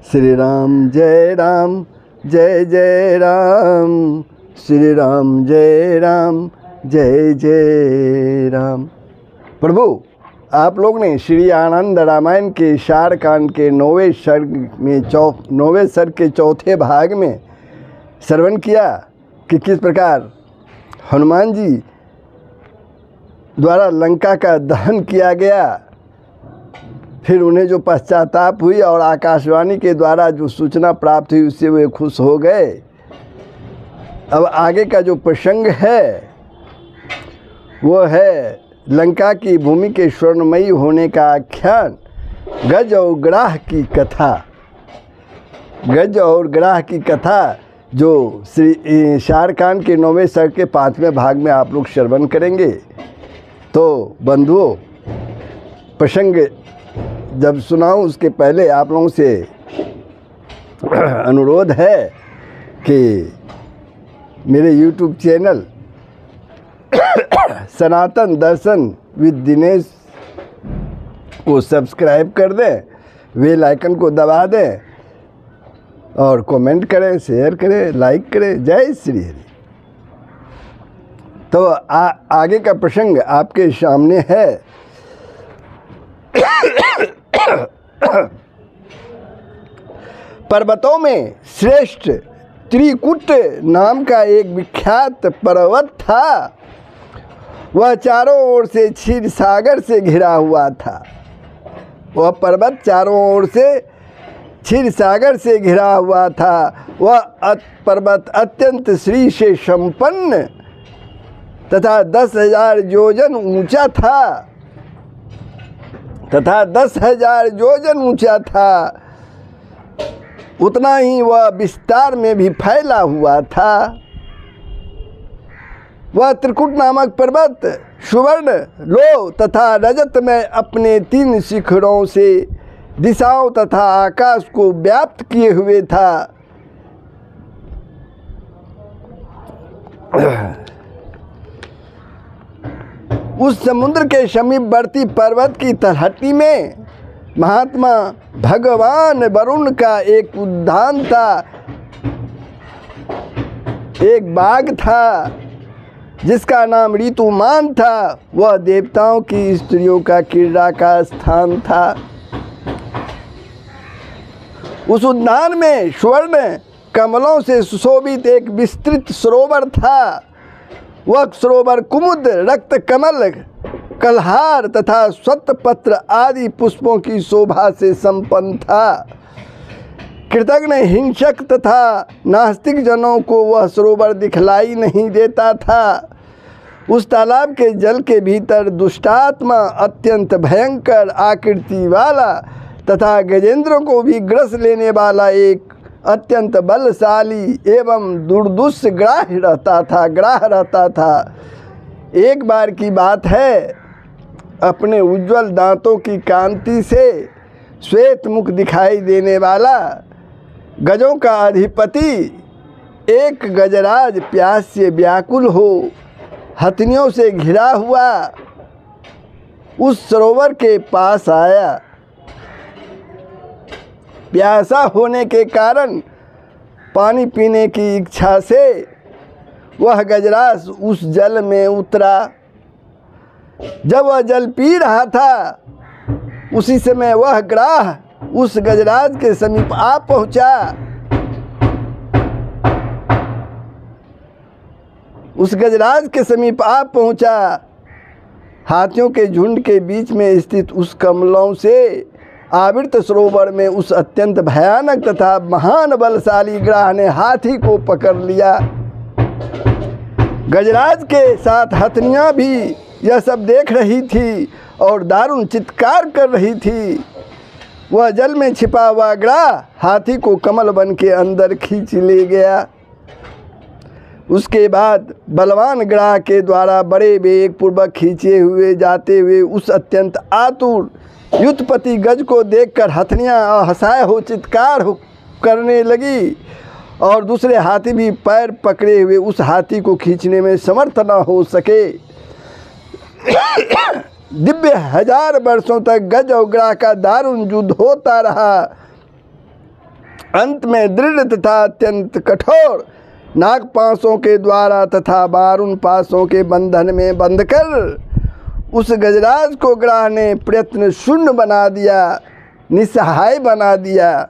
श्री राम जय राम जय जय राम, श्री राम जय राम जय जय राम। प्रभु, आप लोग ने श्री आनंद रामायण के शार कांड के 9वें सर्ग के चौथे भाग में श्रवण किया कि किस प्रकार हनुमान जी द्वारा लंका का दहन किया गया, फिर उन्हें जो पश्चाताप हुई और आकाशवाणी के द्वारा जो सूचना प्राप्त हुई उससे वे खुश हो गए। अब आगे का जो प्रसंग है वो है लंका की भूमि के स्वर्णमयी होने का आख्यान, गज और ग्राह की कथा। गज और ग्राह की कथा जो श्री शारकांड के 9वें सर्ग के 5वें भाग में आप लोग श्रवण करेंगे। तो बंधुओं, प्रसंग जब सुनाऊं उसके पहले आप लोगों से अनुरोध है कि मेरे YouTube channel Sanatan Darshan with Dinesh को सब्सक्राइब कर दें, बेल आइकन को दबा दें और कमेंट करें, शेयर करें, लाइक करें। जय श्री हरि। तो आगे का प्रसंग आपके सामने है। पर्वतों में श्रेष्ठ त्रिकुट नाम का एक विख्यात पर्वत था। वह चारों ओर से क्षीर सागर से घिरा हुआ था। वह पर्वत चारों ओर से क्षीर सागर से घिरा हुआ था। वह पर्वत अत्यंत श्री से संपन्न तथा 10,000 योजन ऊंचा था उतना ही वह विस्तार में भी फैला हुआ था। वह त्रिकुट नामक पर्वत सुवर्ण, लोह तथा रजत में अपने 3 शिखरों से दिशाओं तथा आकाश को व्याप्त किए हुए था। उस समुद्र के समीपवर्ती पर्वत की तलहटी में महात्मा भगवान वरुण का एक उद्यान था, एक बाग था जिसका नाम ऋतुमान था। वह देवताओं की स्त्रियों का क्रीड़ा का स्थान था। उस उद्यान में स्वर्ण कमलों से सुशोभित एक विस्तृत सरोवर था। वह सरोवर कुमुद, रक्त कमल, कलहार तथा स्वतपत्र आदि पुष्पों की शोभा से संपन्न था। कृतज्ञ, हिंसक तथा नास्तिक जनों को वह सरोवर दिखलाई नहीं देता था। उस तालाब के जल के भीतर दुष्टात्मा, अत्यंत भयंकर आकृति वाला तथा गजेंद्रों को भी ग्रस लेने वाला एक अत्यंत बलशाली एवं दुर्दुष ग्राह रहता था। एक बार की बात है, अपने उज्जवल दांतों की कांति से श्वेत मुख दिखाई देने वाला गजों का अधिपति एक गजराज प्यास से व्याकुल हो हथनियों से घिरा हुआ उस सरोवर के पास आया। प्यासा होने के कारण पानी पीने की इच्छा से वह गजराज उस जल में उतरा। जब वह जल पी रहा था, उसी समय वह ग्राह उस गजराज के समीप आ पहुंचा। उस गजराज के समीप आ पहुंचा। हाथियों के झुंड के बीच में स्थित उस कमलों से आवृत सरोवर में उस अत्यंत भयानक तथा महान बलशाली ग्राह ने हाथी को पकड़ लिया। गजराज के साथ हथनियाँ भी यह सब देख रही थी और दारुण चित्कार कर रही थी। वह जल में छिपा हुआ ग्राह हाथी को कमल बन के अंदर खींच ले गया। उसके बाद बलवान ग्राह के द्वारा बड़े वेग पूर्वक खींचे हुए जाते हुए उस अत्यंत आतुर युद्धपति गज को देखकर हथनियाँ हंसाए हो चित्कार हो करने लगी और दूसरे हाथी भी पैर पकड़े हुए उस हाथी को खींचने में समर्थ न हो सके। दिव्य 1000 वर्षों तक गज और ग्राह का दारुण युद्ध होता रहा। अंत में दृढ़ तथा अत्यंत कठोर नागपाशों के द्वारा तथा बारुण पाशों के बंधन में बंधकर उस गजराज को ग्रह ने प्रयत्न शून्य बना दिया, निसहाय बना दिया।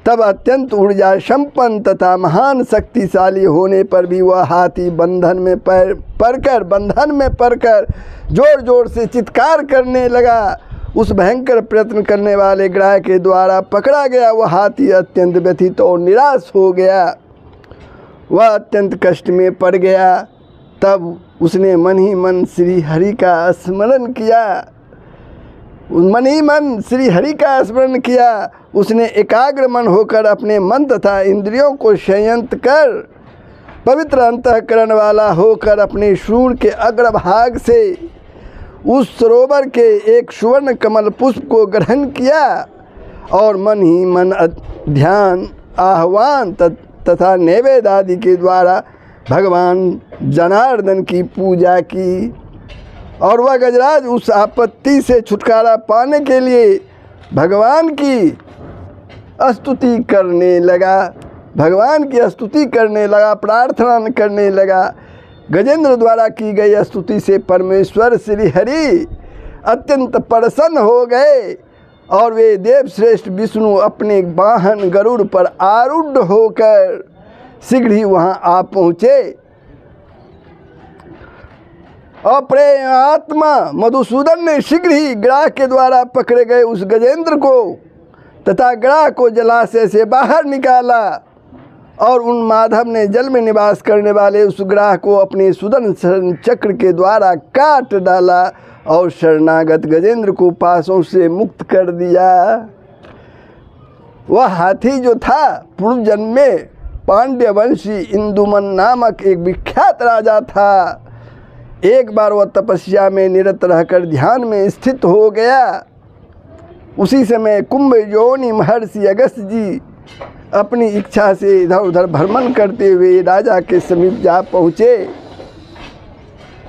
तब अत्यंत ऊर्जा संपन्न तथा महान शक्तिशाली होने पर भी वह हाथी बंधन में पड़कर जोर जोर से चित्कार करने लगा। उस भयंकर प्रयत्न करने वाले ग्राह के द्वारा पकड़ा गया वह हाथी अत्यंत व्यथित और निराश हो गया। वह अत्यंत कष्ट में पड़ गया। तब उसने मन ही मन श्री हरि का स्मरण किया। मन ही मन श्री हरि का स्मरण किया। उसने एकाग्र मन होकर अपने मन तथा इंद्रियों को संयत कर पवित्र अंतःकरण वाला होकर अपने शूर के अग्रभाग से उस सरोवर के एक सुवर्ण कमल पुष्प को ग्रहण किया और मन ही मन ध्यान, आह्वान तथा नैवेद्य आदि के द्वारा भगवान जनार्दन की पूजा की। और वह गजराज उस आपत्ति से छुटकारा पाने के लिए भगवान की स्तुति करने लगा, भगवान की स्तुति करने लगा, प्रार्थना करने लगा। गजेंद्र द्वारा की गई स्तुति से परमेश्वर श्री हरि अत्यंत प्रसन्न हो गए और वे देवश्रेष्ठ विष्णु अपने वाहन गरुड़ पर आरूढ़ होकर शीघ्र ही वहाँ आ पहुँचे। अप्रेम आत्मा मधुसूदन ने शीघ्र ही ग्राह के द्वारा पकड़े गए उस गजेंद्र को तथा ग्राह को जलाशय से बाहर निकाला और उन माधव ने जल में निवास करने वाले उस ग्राह को अपने सुदर्शन चक्र के द्वारा काट डाला और शरणागत गजेंद्र को पासों से मुक्त कर दिया। वह हाथी जो था पूर्व जन्म में पांड्यवंशी इंदुमन नामक एक विख्यात राजा था। एक बार वह तपस्या में निरत रहकर ध्यान में स्थित हो गया। उसी समय कुंभ योनि महर्षि अगस्त जी अपनी इच्छा से इधर उधर भ्रमण करते हुए राजा के समीप जा पहुँचे।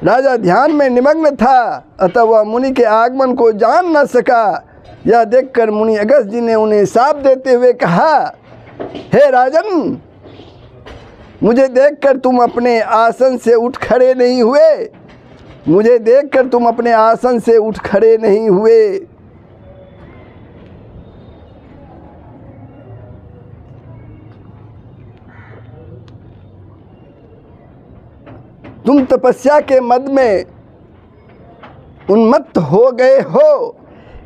राजा ध्यान में निमग्न था, अतः वह मुनि के आगमन को जान न सका। यह देखकर मुनि अगस्त जी ने उन्हें शाप देते हुए कहा, हे राजन, मुझे देखकर तुम अपने आसन से उठ खड़े नहीं हुए, मुझे देखकर तुम अपने आसन से उठ खड़े नहीं हुए। तुम तपस्या के मद में उन्मत्त हो गए हो,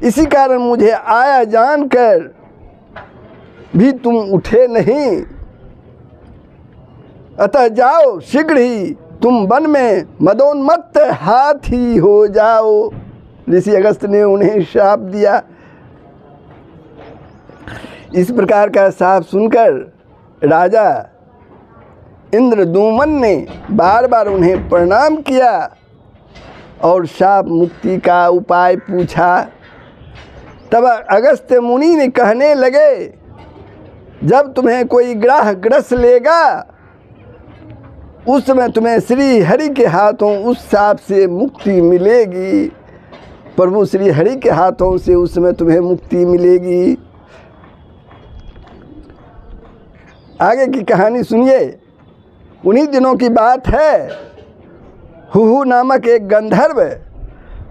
इसी कारण मुझे आया जानकर भी तुम उठे नहीं। अतः जाओ, शीघ्र ही तुम वन में मदोन्मत्त हाथी हो जाओ। ऋषि अगस्त ने उन्हें शाप दिया। इस प्रकार का शाप सुनकर राजा इंद्रदूमन ने बार बार उन्हें प्रणाम किया और शाप मुक्ति का उपाय पूछा। तब अगस्त्य मुनि ने कहने लगे, जब तुम्हें कोई ग्रह ग्रस लेगा उस समय तुम्हें श्री हरि के हाथों उस शाप से मुक्ति मिलेगी। प्रभु श्री हरि के हाथों से उस समय तुम्हें मुक्ति मिलेगी। आगे की कहानी सुनिए। उन्हीं दिनों की बात है। हुहु नामक एक गंधर्व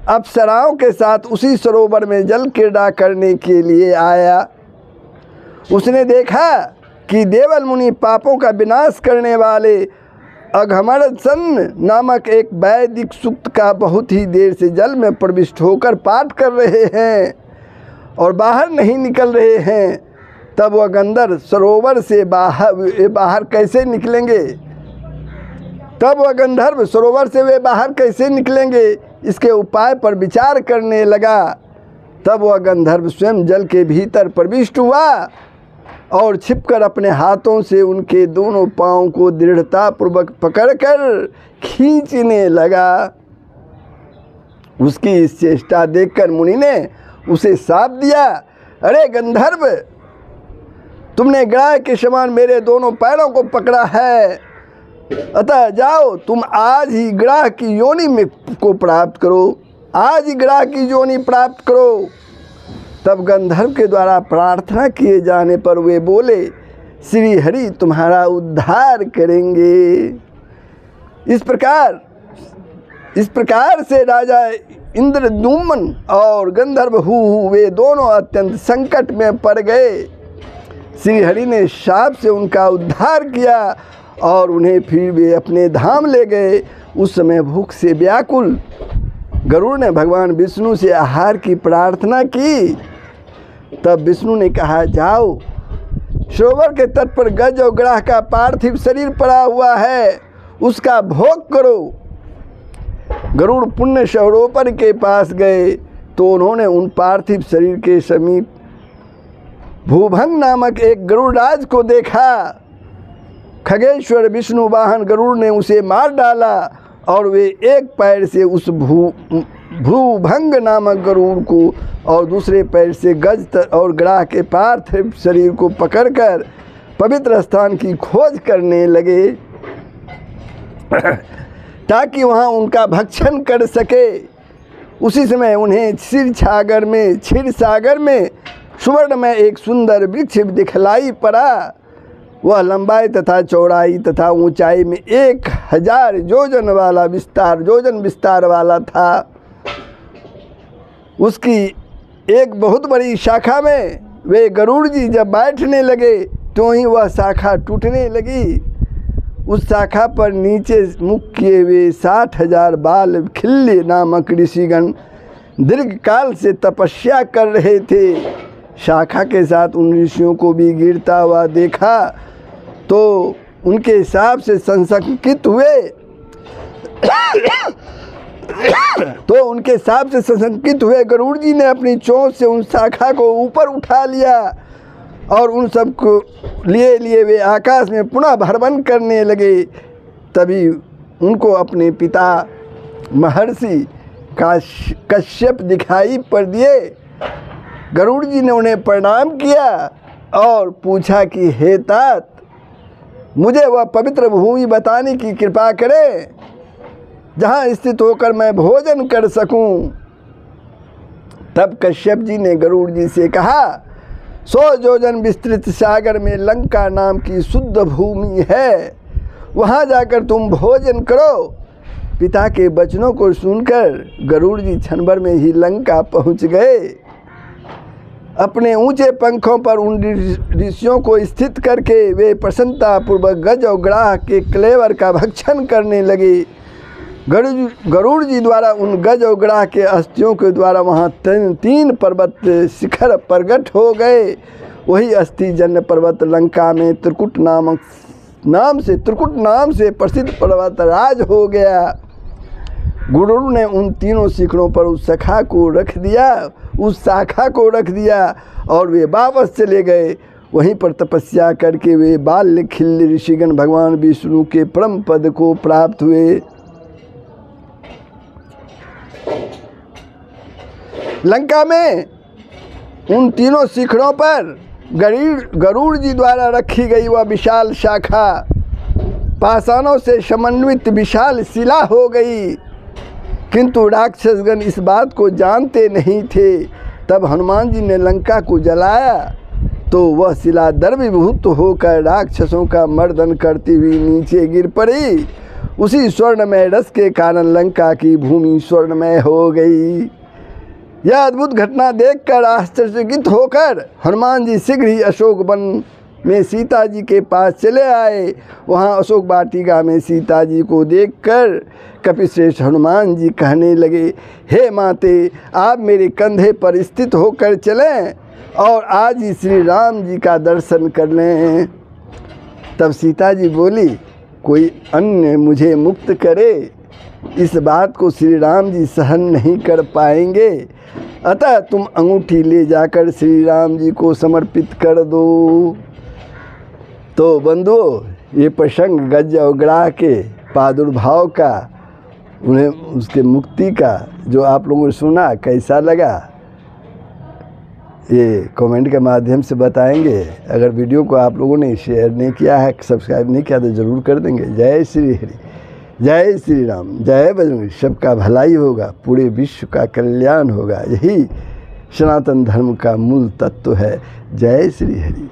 अप्सराओं के साथ उसी सरोवर में जल क्रीड़ा करने के लिए आया। उसने देखा कि देवल मुनि पापों का विनाश करने वाले अघमरसन नामक एक वैदिक सूक्त का बहुत ही देर से जल में प्रविष्ट होकर पाठ कर रहे हैं और बाहर नहीं निकल रहे हैं। तब वह गंधर्व सरोवर से बाहर कैसे निकलेंगे? तब वह गंधर्व सरोवर से वे बाहर कैसे निकलेंगे, इसके उपाय पर विचार करने लगा। तब वह गंधर्व स्वयं जल के भीतर प्रविष्ट हुआ और छिपकर अपने हाथों से उनके दोनों पांवों को दृढ़तापूर्वक पकड़कर खींचने लगा। उसकी इस चेष्टा देखकर मुनि ने उसे शाप दिया, अरे गंधर्व, तुमने गाय के समान मेरे दोनों पैरों को पकड़ा है, अतः जाओ तुम आज ही ग्राह की योनि में को प्राप्त करो, आज ही ग्राह की योनि प्राप्त करो। तब गंधर्व के द्वारा प्रार्थना किए जाने पर वे बोले, श्री हरि तुम्हारा उद्धार करेंगे। इस प्रकार से राजा इंद्रद्युम्न और गंधर्व वे दोनों अत्यंत संकट में पड़ गए। श्री हरि ने शाप से उनका उद्धार किया और उन्हें फिर वे अपने धाम ले गए। उस समय भूख से व्याकुल गरुड़ ने भगवान विष्णु से आहार की प्रार्थना की। तब विष्णु ने कहा, जाओ, सरोवर के तट पर गज और ग्राह का पार्थिव शरीर पड़ा हुआ है, उसका भोग करो। गरुड़ पुण्य सरोवर के पास गए तो उन्होंने उन पार्थिव शरीर के समीप भूभंग नामक एक गरुड़राज को देखा। खगेश्वर विष्णु वाहन गरुड़ ने उसे मार डाला और वे एक पैर से उस भूभंग नामक गरुड़ को और दूसरे पैर से गज और ग्राह के पार्थिव शरीर को पकड़कर पवित्र स्थान की खोज करने लगे ताकि वहां उनका भक्षण कर सके। उसी समय उन्हें क्षीर सागर में सुवर्ण में एक सुंदर वृक्ष दिखलाई पड़ा। वह लंबाई तथा चौड़ाई तथा ऊंचाई में 1000 योजन विस्तार वाला था। उसकी एक बहुत बड़ी शाखा में वे गरुड़ जी जब बैठने लगे तो ही वह शाखा टूटने लगी। उस शाखा पर नीचे मुख किए हुए 60,000 बाल खिल्ली नामक ऋषिगण दीर्घ काल से तपस्या कर रहे थे। शाखा के साथ उन ऋषियों को भी गिरता हुआ देखा तो उनके हिसाब से संशंकित हुए गरुड़ जी ने अपनी चोंच से उन शाखा को ऊपर उठा लिया और उन सब को लिए वे आकाश में पुनः भ्रमण करने लगे। तभी उनको अपने पिता महर्षि कश्यप दिखाई पड़ दिए। गरुड़ जी ने उन्हें प्रणाम किया और पूछा कि हे तात, मुझे वह पवित्र भूमि बताने की कृपा करें जहाँ स्थित होकर मैं भोजन कर सकूं। तब कश्यप जी ने गरुड़ जी से कहा, 100 योजन विस्तृत सागर में लंका नाम की शुद्ध भूमि है, वहाँ जाकर तुम भोजन करो। पिता के वचनों को सुनकर गरुड़ जी क्षण भर में ही लंका पहुँच गए। अपने ऊंचे पंखों पर उन ऋषियों को स्थित करके वे प्रसन्नता पूर्वक गज और ग्राह के क्लेवर का भक्षण करने लगे। गरुड़ जी द्वारा उन गज और ग्राह के अस्थियों के द्वारा वहाँ 3 पर्वत शिखर प्रकट हो गए। वही अस्थि जन्य पर्वत लंका में त्रिकुट नाम से प्रसिद्ध पर्वत राज हो गया। गरुड़ ने उन 3 शिखरों पर उस शाखा को रख दिया और वे वापस चले गए। वहीं पर तपस्या करके वे बाल्य खिल्ली ऋषिगण भगवान विष्णु के परम पद को प्राप्त हुए। लंका में उन 3 शिखरों पर गरुड़ जी द्वारा रखी गई वह विशाल शाखा पाषाणों से समन्वित विशाल शिला हो गई, किंतु राक्षसगण इस बात को जानते नहीं थे। तब हनुमान जी ने लंका को जलाया तो वह शिला द्रवीभूत होकर राक्षसों का मर्दन करती हुई नीचे गिर पड़ी। उसी स्वर्णमय रस के कारण लंका की भूमि स्वर्णमय हो गई। यह अद्भुत घटना देखकर आश्चर्यचकित होकर हनुमान जी शीघ्र ही अशोक वन में सीता जी के पास चले आए। वहाँ अशोक वाटिका में सीता जी को देखकर कपिश्रेष्ठ हनुमान जी कहने लगे, हे माते, आप मेरे कंधे पर स्थित होकर चलें और आज ही श्री राम जी का दर्शन कर लें। तब सीता जी बोली, कोई अन्य मुझे मुक्त करे, इस बात को श्री राम जी सहन नहीं कर पाएंगे, अतः तुम अंगूठी ले जाकर श्री राम जी को समर्पित कर दो। तो बंधुओं, ये प्रसंग गज और ग्राह के प्रादुर्भाव का, उन्हें उसके मुक्ति का जो आप लोगों ने सुना, कैसा लगा ये कमेंट के माध्यम से बताएंगे। अगर वीडियो को आप लोगों ने शेयर नहीं किया है, सब्सक्राइब नहीं किया तो ज़रूर कर देंगे। जय श्री हरि, जय श्री राम, जय बजरंग। सबका भलाई होगा, पूरे विश्व का कल्याण होगा, यही सनातन धर्म का मूल तत्व है। जय श्री हरि।